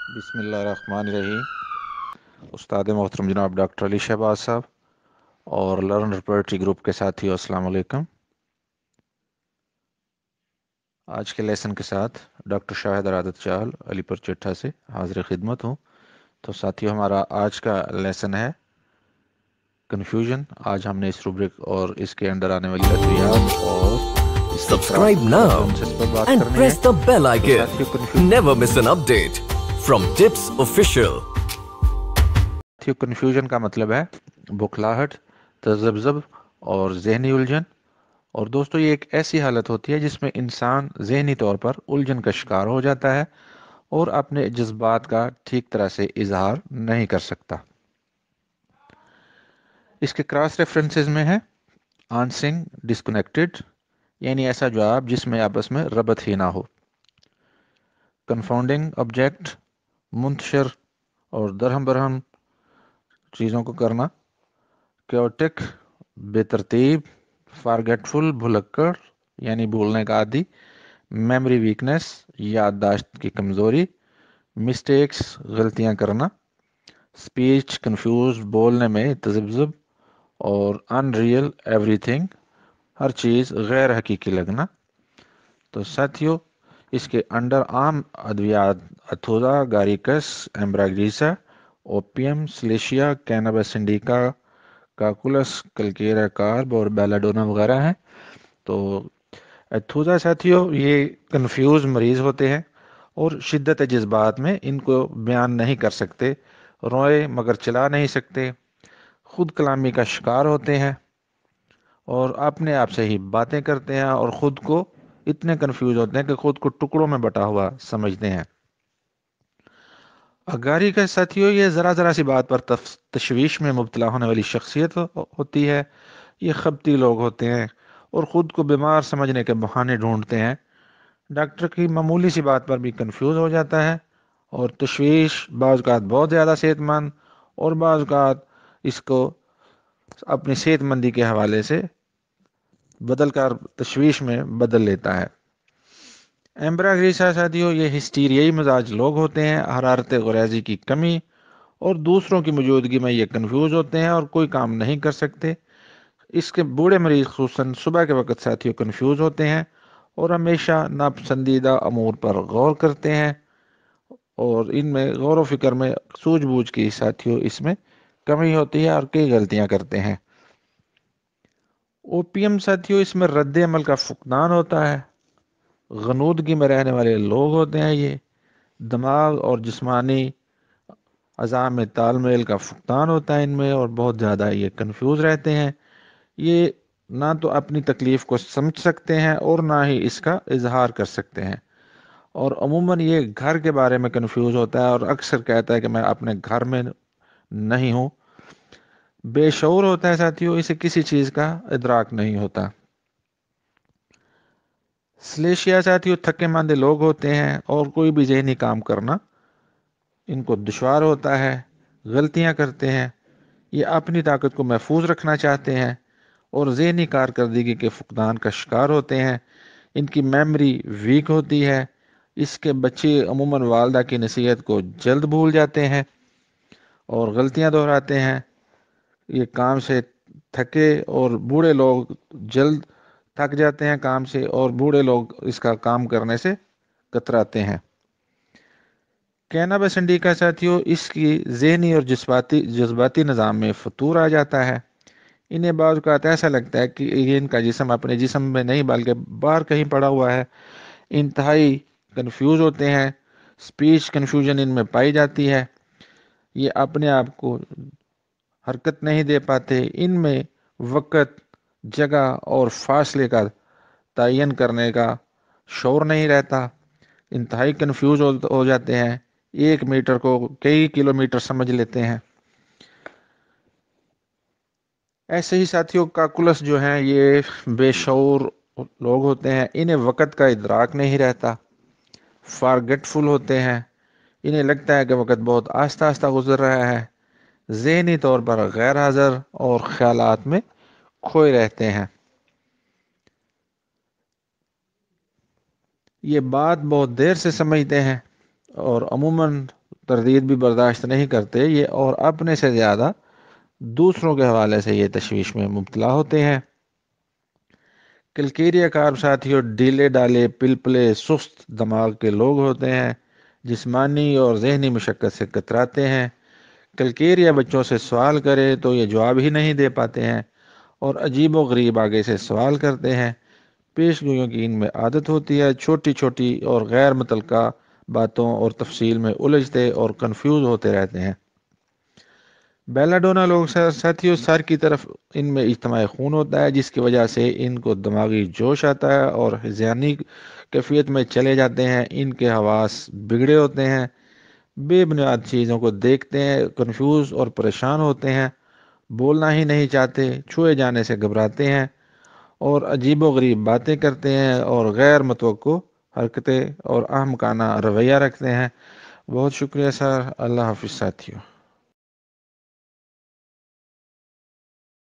बिस्मिल्लाहिर्रहमानिर्रहीम। उस्ताद मोहतरम जनाब डॉक्टर अली शहबाज साहब और लर्नर पोएट्री ग्रुप के साथियों, अस्सलाम वालेकुम। आज के लेसन के साथ डॉक्टर शाहिद अरादत चाहल अलीपुर चिट्ठा से हाजिर खिदमत हूँ। तो साथियों, हमारा आज का लेसन है कन्फ्यूजन। आज हमने इस रूब्रिक और इसके अंदर आने वाली अद्वियात और इसके Subscribe क्रॉस now रेफरेंसेस पर बात and करनी press है। the bell तो icon. साथियों confusion Never miss an update from Tips Official. का मतलब है बुखलाहट, तज़ब्ज़ब और जहनी उलझन। और दोस्तों, ये एक ऐसी हालत होती है जिसमें इंसान ज़हनी तौर पर उलझन का शिकार हो जाता है और अपने जज्बात का ठीक तरह से इजहार नहीं कर सकता। इसके क्रॉस रेफरेंसेस में है आंसरिंग डिस्कनेक्टेड, यानी ऐसा जवाब जिसमें आपस में रबत ही ना हो। कन्फाउंडिंग ऑब्जेक्ट, मुंतशिर और दरहम बरहम चीज़ों को करना। क्योटिक, बेतरतीब। फारगेटफुल, भुलक्कड़ यानी भूलने का आदी। मेमोरी वीकनेस, याददाश्त की कमज़ोरी। मिस्टेक्स, गलतियां करना। स्पीच कंफ्यूज, बोलने में तज़ब्ज़ुब। और अनरियल एवरीथिंग, हर चीज़ गैर हकीकी लगना। तो साथियों, इसके अंडर आम अद्वियात अथोदा, agaricus, ambra grisea, opium, silicea, cannabis indica, cocculus, calcarea carb और बेलाडोना वगैरह हैं। तो अथोदा साथियों, ये कंफ्यूज मरीज होते हैं और शिद्दत जज्बात में इनको बयान नहीं कर सकते, रोए मगर चला नहीं सकते, खुद कलामी का शिकार होते हैं और अपने आप से ही बातें करते हैं और खुद को इतने कंफ्यूज होते हैं कि खुद को टुकड़ों में बटा हुआ समझते हैं। अगारी का साथियों, ये ज़रा ज़रा सी बात पर तशवीश में मुब्तला होने वाली शख्सियत होती है। ये खबती लोग होते हैं और ख़ुद को बीमार समझने के बहाने ढूंढते हैं। डॉक्टर की मामूली सी बात पर भी कंफ्यूज हो जाता है और तशवीश बाज़ औक़ात बहुत ज़्यादा सेहतमंद और बाज़ औक़ात इसको अपनी सेहतमंदी के हवाले से बदल कर तशवीश में बदल लेता है। एम्ब्राग्रीसा साथियों, ये हिस्टीरियाई मिजाज लोग होते हैं। हरारत गुरैज़ी की कमी और दूसरों की मौजूदगी में ये कंफ्यूज होते हैं और कोई काम नहीं कर सकते। इसके बूढ़े मरीज खुसूसन सुबह के वक्त साथियों कंफ्यूज होते हैं और हमेशा नापसंदीदा अमूर पर गौर करते हैं और इनमें गौर व फिक्र में सूझबूझ की साथियों इसमें कमी होती है और कई गलतियां करते हैं। ओपीएम साथियों, इसमें रद्द अमल का फुकदान होता है। गनूदगी में रहने वाले लोग होते हैं। ये दिमाग और जिस्मानी अज़ा में तालमेल का फुकदान होता है इनमें और बहुत ज़्यादा ये कंफ्यूज रहते हैं। ये ना तो अपनी तकलीफ़ को समझ सकते हैं और ना ही इसका इजहार कर सकते हैं। और अमूमन ये घर के बारे में कंफ्यूज होता है और अक्सर कहता है कि मैं अपने घर में नहीं हूँ। बेशऊर होता है साथियों, इसे किसी चीज़ का इदराक नहीं होता। स्लेशिया साथियों, थके मांदे लोग होते हैं और कोई भी ज़हनी काम करना इनको दुश्वार होता है। गलतियां करते हैं। ये अपनी ताकत को महफूज रखना चाहते हैं और ज़हनी कारकर्दगी के फुकदान का शिकार होते हैं। इनकी मेमोरी वीक होती है। इसके बच्चे अमूमन वालदा की नसीहत को जल्द भूल जाते हैं और गलतियां दोहराते हैं। ये काम से थके और बूढ़े लोग जल्द थक जाते हैं काम से और बूढ़े लोग इसका काम करने से कतराते हैं। कैनाबिस इंडिका साथियों, इसकी ज़हनी और जज्बाती निज़ाम में फतूर आ जाता है। इन्हें बाज़ औक़ात ऐसा लगता है कि ये इनका जिस्म अपने जिस्म में नहीं बल्कि बाहर कहीं पड़ा हुआ है। इंतहाई कंफ्यूज होते हैं। स्पीच कंफ्यूजन इनमें पाई जाती है। ये अपने आप को हरकत नहीं दे पाते। इनमें वक़्त, जगह और फासले का तयन करने का शौर नहीं रहता। इंतहाई कंफ्यूज हो जाते हैं। 1 मीटर को कई किलोमीटर समझ लेते हैं। ऐसे ही साथियों काकुलस जो हैं, ये बेशऊर लोग होते हैं। इन्हें वक़्त का इदराक नहीं रहता। फारगेटफुल होते हैं। इन्हें लगता है कि वक़्त बहुत आस्ता आस्ता गुजर रहा है। ज़हनी तौर पर गैर हाज़िर और ख्यालात में खोए रहते हैं। ये बात बहुत देर से समझते हैं और अमूमन تردید بھی برداشت نہیں کرتے یہ، اور اپنے سے زیادہ دوسروں کے حوالے سے یہ تشویش میں مبتلا ہوتے ہیں۔ کلکیریا کار ساتھیوں ڈھیلے ڈالے پلپلے سست دماغ کے لوگ ہوتے ہیں، جسمانی اور ذہنی مشقت سے کتراتے ہیں۔ کلکیریا بچوں سے سوال کرے تو یہ جواب ہی نہیں دے پاتے ہیں اور عجیب و غریب آگے سے سوال کرتے ہیں۔ پیش گوئیوں کی ان میں عادت ہوتی ہے، چھوٹی چھوٹی اور غیر متعلقہ باتوں اور تفصیل میں الجھتے اور کنفیوز ہوتے رہتے ہیں۔ بیلاڈونا لوگ ساتھیوں سر کی طرف ان میں اجتماعی خون ہوتا ہے، جس کی وجہ سے ان کو دماغی جوش آتا ہے اور ذہنی کیفیت میں چلے جاتے ہیں۔ ان کے حواس بگڑے ہوتے ہیں، بے بنیاد چیزوں کو دیکھتے ہیں، کنفیوز اور پریشان ہوتے ہیں، بولنا ہی نہیں چاہتے، چھوئے جانے سے گھبراتے ہیں اور عجیب و غریب باتیں کرتے ہیں اور غیر متوقع حرکتیں اور احمقانہ رویہ رکھتے ہیں۔ بہت شکریہ سر، اللہ حافظ ساتھیوں۔